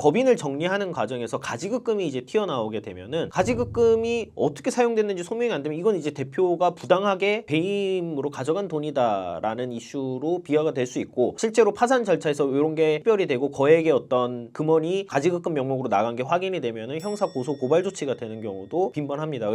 법인을 정리하는 과정에서 가지급금이 이제 튀어나오게 되면은 가지급금이 어떻게 사용됐는지 소명이 안 되면 이건 이제 대표가 부당하게 배임으로 가져간 돈이다라는 이슈로 비화가 될 수 있고, 실제로 파산 절차에서 이런 게 특별히 되고 거액의 어떤 금원이 가지급금 명목으로 나간 게 확인이 되면은 형사 고소 고발 조치가 되는 경우도 빈번합니다.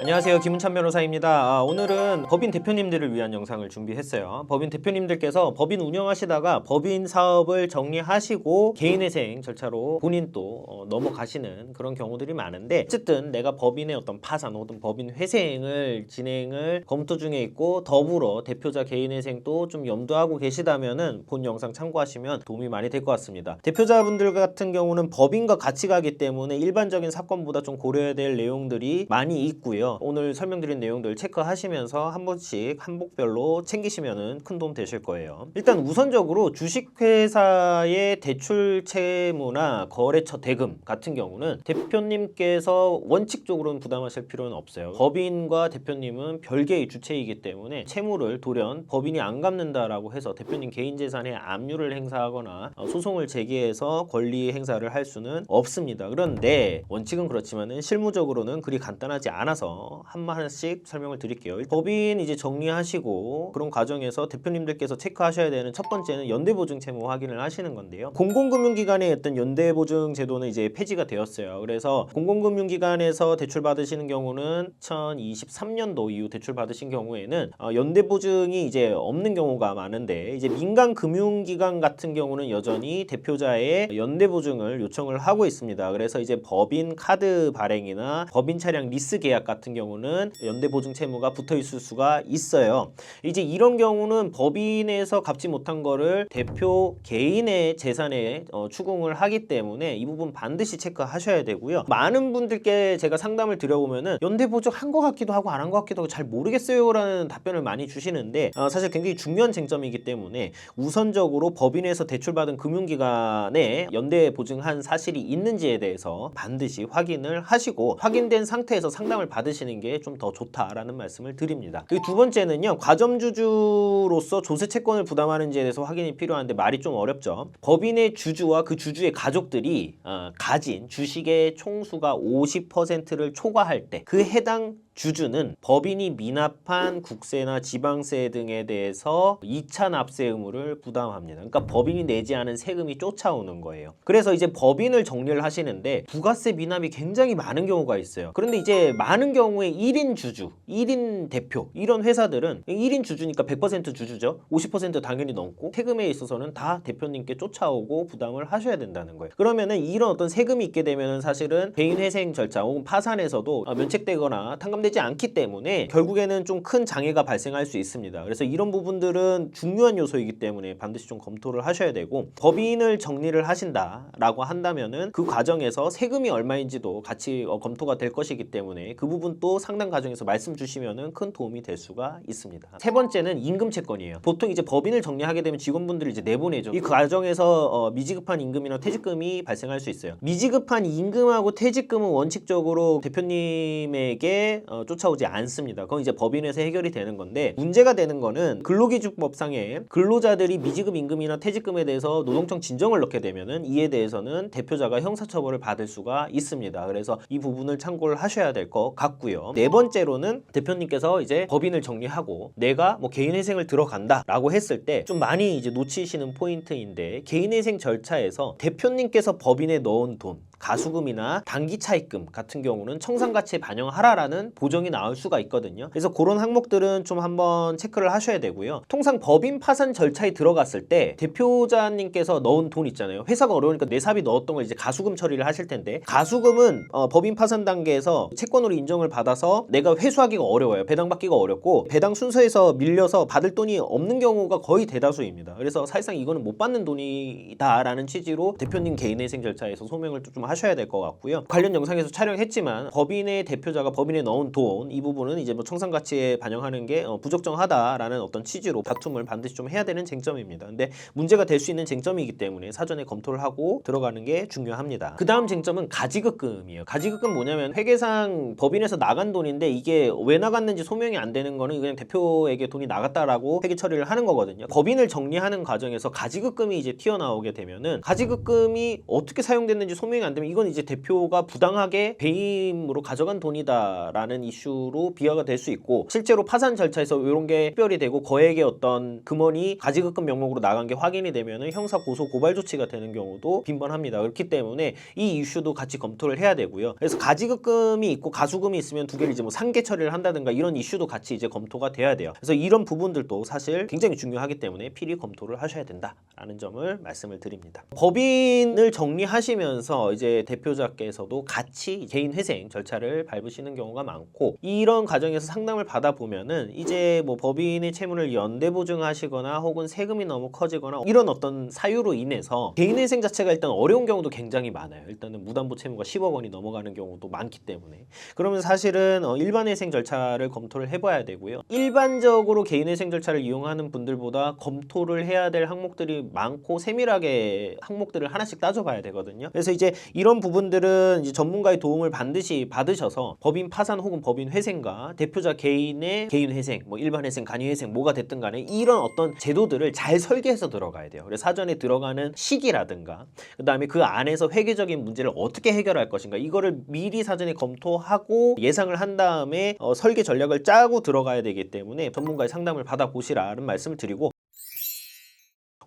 안녕하세요, 김은찬 변호사입니다. 오늘은 법인 대표님들을 위한 영상을 준비했어요. 법인 대표님들께서 법인 운영하시다가 법인 사업을 정리하시고 개인회생 절차로 본인 또 넘어가시는 그런 경우들이 많은데, 어쨌든 내가 법인의 어떤 파산 혹은 법인 회생을 진행을 검토 중에 있고 더불어 대표자 개인회생도 좀 염두하고 계시다면은 본 영상 참고하시면 도움이 많이 될 것 같습니다. 대표자분들 같은 경우는 법인과 같이 가기 때문에 일반적인 사건보다 좀 고려해야 될 내용들이 많이 있고요. 오늘 설명드린 내용들 체크하시면서 한 번씩 항목별로 챙기시면은 큰 도움 되실 거예요. 일단 우선적으로 주식회사의 대출 채무나 거래처 대금 같은 경우는 대표님께서 원칙적으로는 부담하실 필요는 없어요. 법인과 대표님은 별개의 주체이기 때문에 채무를 돌연 법인이 안 갚는다라고 해서 대표님 개인 재산에 압류를 행사하거나 소송을 제기해서 권리 행사를 할 수는 없습니다. 그런데 원칙은 그렇지만은 실무적으로는 그리 간단하지 않아서 하나씩 설명을 드릴게요. 법인 이제 정리하시고 그런 과정에서 대표님들께서 체크하셔야 되는 첫 번째는 연대보증 채무 확인을 하시는 건데요. 공공금융기관의 어떤 연대보증 제도는 이제 폐지가 되었어요. 그래서 공공금융기관에서 대출 받으시는 경우는 2023년도 이후 대출 받으신 경우에는 연대보증이 이제 없는 경우가 많은데, 이제 민간금융기관 같은 경우는 여전히 대표자의 연대보증을 요청을 하고 있습니다. 그래서 이제 법인 카드 발행이나 법인 차량 리스 계약 같은 경우는 연대보증 채무가 붙어 있을 수가 있어요. 이제 이런 경우는 법인에서 갚지 못한 거를 대표 개인의 재산에 추궁을 하기 때문에 이 부분 반드시 체크하셔야 되고요. 많은 분들께 제가 상담을 드려보면은 연대보증 한 것 같기도 하고 안 한 것 같기도 하고 잘 모르겠어요 라는 답변을 많이 주시는데, 사실 굉장히 중요한 쟁점이기 때문에 우선적으로 법인에서 대출받은 금융기관에 연대보증한 사실이 있는지에 대해서 반드시 확인을 하시고, 확인된 상태에서 상담을 받으시는 게 좀 더 좋다라는 말씀을 드립니다. 그리고 두 번째는요, 과점주주로서 조세 채권을 부담하는지에 대해서 확인이 필요한데 말이 좀 어렵죠. 법인의 주주와 그 주주의 가족들이 가진 주식의 총수가 50%를 초과할 때 그 해당 주주는 법인이 미납한 국세나 지방세 등에 대해서 2차 납세 의무를 부담합니다. 그러니까 법인이 내지 않은 세금이 쫓아오는 거예요. 그래서 이제 법인을 정리를 하시는데 부가세 미납이 굉장히 많은 경우가 있어요. 그런데 이제 많은 경우에 1인 주주, 1인 대표 이런 회사들은 1인 주주니까 100% 주주죠. 50% 당연히 넘고 세금에 있어서는 다 대표님께 쫓아오고 부담을 하셔야 된다는 거예요. 그러면은 이런 어떤 세금이 있게 되면은 사실은 개인회생 절차 혹은 파산에서도 면책되거나 탕감되지 않기 때문에 결국에는 좀 큰 장애가 발생할 수 있습니다. 그래서 이런 부분들은 중요한 요소이기 때문에 반드시 좀 검토를 하셔야 되고, 법인을 정리를 하신다라고 한다면은 그 과정에서 세금이 얼마인지도 같이 검토가 될 것이기 때문에 그 부분도 상담 과정에서 말씀 주시면은 큰 도움이 될 수가 있습니다. 세 번째는 임금 채권이에요. 보통 이제 법인을 정리하게 되면 직원분들을 이제 내보내죠. 이 과정에서 미지급한 임금이나 퇴직금이 발생할 수 있어요. 미지급한 임금하고 퇴직금은 원칙적으로 대표님에게 쫓아오지 않습니다. 그건 이제 법인에서 해결이 되는 건데, 문제가 되는 거는 근로기준법상에 근로자들이 미지급 임금이나 퇴직금에 대해서 노동청 진정을 넣게 되면은 이에 대해서는 대표자가 형사처벌을 받을 수가 있습니다. 그래서 이 부분을 참고를 하셔야 될 것 같고요. 네 번째로는 대표님께서 이제 법인을 정리하고 내가 뭐 개인회생을 들어간다 라고 했을 때 좀 많이 이제 놓치시는 포인트인데, 개인회생 절차에서 대표님께서 법인에 넣은 돈, 가수금이나 단기 차입금 같은 경우는 청산가치에 반영하라라는 보정이 나올 수가 있거든요. 그래서 그런 항목들은 좀 한번 체크를 하셔야 되고요. 통상 법인 파산 절차에 들어갔을 때 대표자님께서 넣은 돈 있잖아요. 회사가 어려우니까 내사비 넣었던 걸 이제 가수금 처리를 하실 텐데, 가수금은 법인 파산 단계에서 채권으로 인정을 받아서 내가 회수하기가 어려워요. 배당받기가 어렵고 배당 순서에서 밀려서 받을 돈이 없는 경우가 거의 대다수입니다. 그래서 사실상 이거는 못 받는 돈이다라는 취지로 대표님 개인회생 절차에서 소명을 좀 하셔야 될 것 같고요. 관련 영상에서 촬영했지만 법인의 대표자가 법인에 넣은 돈, 이 부분은 이제 뭐 청산가치에 반영하는 게 부적정하다라는 어떤 취지로 다툼을 반드시 좀 해야 되는 쟁점입니다. 근데 문제가 될 수 있는 쟁점이기 때문에 사전에 검토를 하고 들어가는 게 중요합니다. 그 다음 쟁점은 가지급금이에요. 가지급금 뭐냐면 회계상 법인에서 나간 돈인데 이게 왜 나갔는지 소명이 안 되는 거는 그냥 대표에게 돈이 나갔다라고 회계 처리를 하는 거거든요. 법인을 정리하는 과정에서 가지급금이 이제 튀어나오게 되면은 가지급금이 어떻게 사용됐는지 소명이 안 되면 이건 이제 대표가 부당하게 배임으로 가져간 돈이다라는 이슈로 비화가 될 수 있고, 실제로 파산 절차에서 이런 게 특별히 되고 거액의 어떤 금원이 가지급금 명목으로 나간 게 확인이 되면은 형사 고소 고발 조치가 되는 경우도 빈번합니다. 그렇기 때문에 이 이슈도 같이 검토를 해야 되고요. 그래서 가지급금이 있고 가수금이 있으면 두 개를 이제 뭐 상계 처리를 한다든가 이런 이슈도 같이 이제 검토가 돼야 돼요. 그래서 이런 부분들도 사실 굉장히 중요하기 때문에 필히 검토를 하셔야 된다라는 점을 말씀을 드립니다. 법인을 정리하시면서 이제 대표자께서도 같이 개인 회생 절차를 밟으시는 경우가 많고, 이런 과정에서 상담을 받아보면은 이제 뭐 법인의 채무를 연대 보증하시거나 혹은 세금이 너무 커지거나 이런 어떤 사유로 인해서 개인 회생 자체가 일단 어려운 경우도 굉장히 많아요. 일단은 무담보 채무가 10억 원이 넘어가는 경우도 많기 때문에, 그러면 사실은 일반 회생 절차를 검토를 해봐야 되고요. 일반적으로 개인 회생 절차를 이용하는 분들보다 검토를 해야 될 항목들이 많고 세밀하게 항목들을 하나씩 따져봐야 되거든요. 그래서 이제 이런 부분들은 이제 전문가의 도움을 반드시 받으셔서 법인 파산 혹은 법인 회생과 대표자 개인의 개인 회생, 뭐 일반 회생, 간이 회생 뭐가 됐든 간에 이런 어떤 제도들을 잘 설계해서 들어가야 돼요. 그래서 사전에 들어가는 시기라든가 그다음에 그 안에서 회계적인 문제를 어떻게 해결할 것인가 이거를 미리 사전에 검토하고 예상을 한 다음에 설계 전략을 짜고 들어가야 되기 때문에 전문가의 상담을 받아보시라는 말씀을 드리고,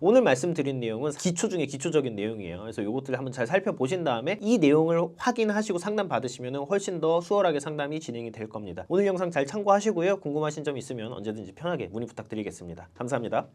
오늘 말씀드린 내용은 기초 중에 기초적인 내용이에요. 그래서 이것들을 한번 잘 살펴보신 다음에 이 내용을 확인하시고 상담 받으시면 훨씬 더 수월하게 상담이 진행이 될 겁니다. 오늘 영상 잘 참고하시고요. 궁금하신 점 있으면 언제든지 편하게 문의 부탁드리겠습니다. 감사합니다.